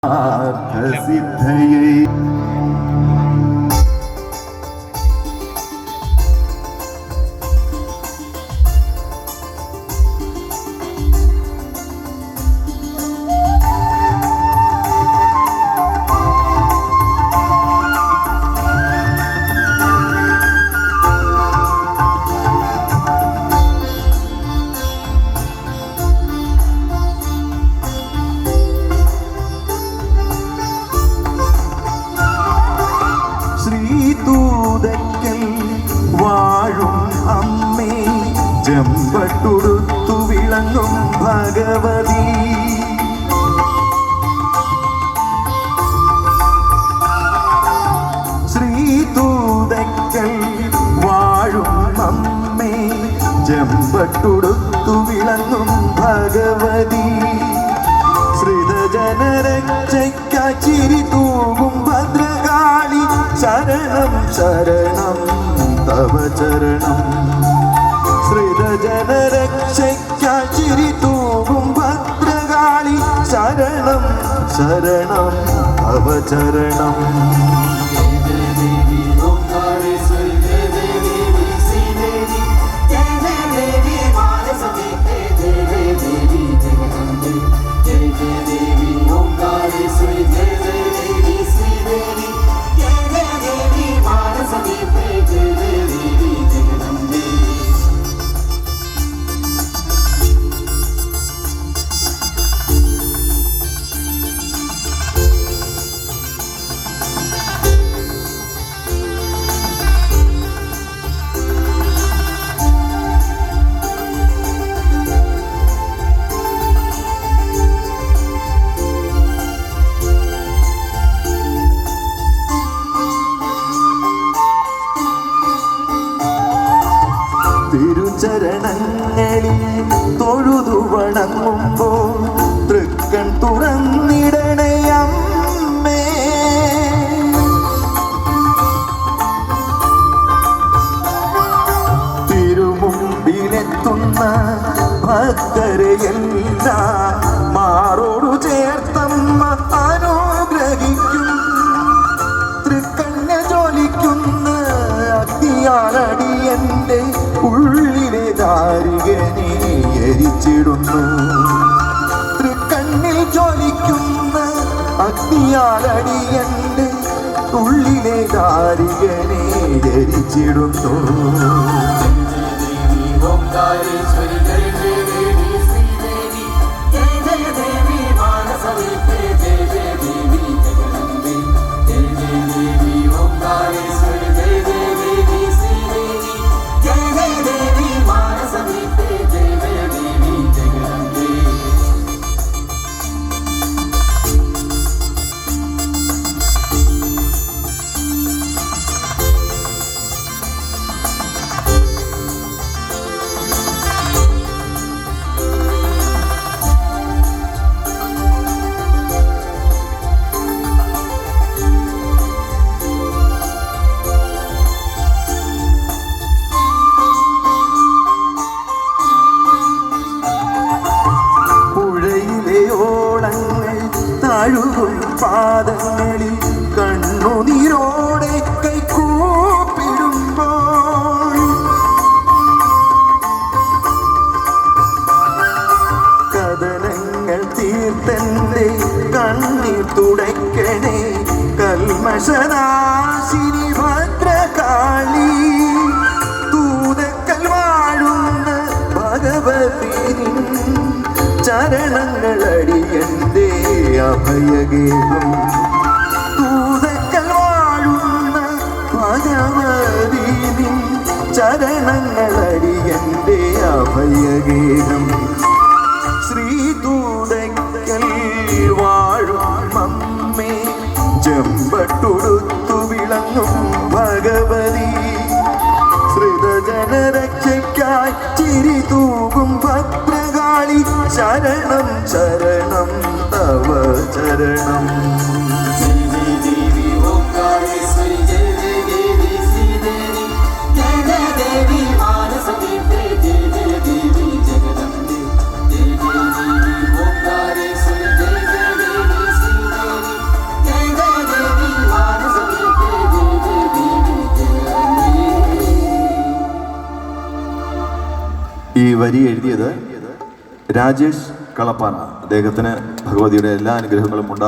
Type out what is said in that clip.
സിദ്ധയേ ശ്രീതൂതക്കൽ വാഴും അമ്മേ, ചെമ്പട്ടുടുത്തു വിളങ്ങും ഭഗവതി. ശ്രീതൂതക്കൽ വാഴും അമ്മേ, ചെമ്പട്ടുടുത്തു വിളങ്ങും ഭഗവതി. ശ്രിതജനരക്ഷയ്ക്കായി ചിരി തൂകും ഭദ്രകാളി, ശരണം ശരണം തവ ചരണം. ശ്രിതജനരക്ഷയ്ക്കായി ചിരി തൂകും ഭദ്രകാളി, ശരണം ശരണം തവ ചരണം. തിരുചരണങ്ങളിൽ തൊഴുതു വണങ്ങുമ്പോൾ തൃക്കൺ തുറന്നിടണേ അമ്മേ. തിരുമുമ്പിലെത്തുന്ന ഭക്തരെയെല്ലാം മാറോടു ചേർത്തമ്മ അനുഗ്രഹിക്കും. തൃക്കണ്ണ ജ്വലിക്കുന്ന അഗ്നിയാലടിയന്റെ ഉള്ളിലെ ദാരികനെ എരിച്ചിടുന്നു. തൃക്കണ്ണിൽ ജ്വലിക്കുന്ന അഗ്നിയാലടിയന്റെ ഉള്ളിലെ ദാരികനെ എരിച്ചിടുന്നു. താഴുകും പാദങ്ങളിൽ കണ്ണുനീരോടെ കൈകൂപ്പിടുമ്പോൾ കഥനങ്ങൾ തീർത്തന്റെ കണ്ണീർ തുടയ്ക്കണേ കൽമശനാശിനി ഭദ്രകാളി. തൂതക്കൽ വാഴുന്ന ഭഗവതി ചരണങ്ങളടിയന്റെ അഭയഗേഹം. തൂതക്കൽ വാഴുന്ന ഭഗവതി ചരണങ്ങളടിയന്റെ അഭയഗേഹം. ശ്രീതൂതക്കൽ വാഴും അമ്മേ, ചെമ്പട്ടുടുത്തു വിളങ്ങും ഭഗവതി. ശ്രിതജനരക്ഷയ്ക്കായി ചിരി തൂകും ഭദ്രകാളി, ശരണം ശരണം തവ ചരണം. ഈ വരി എഴുതിയത് രാജേഷ് കളപ്പാറ. അദ്ദേഹത്തിന് ഭഗവതിയുടെ എല്ലാ അനുഗ്രഹങ്ങളും ഉണ്ടാകും.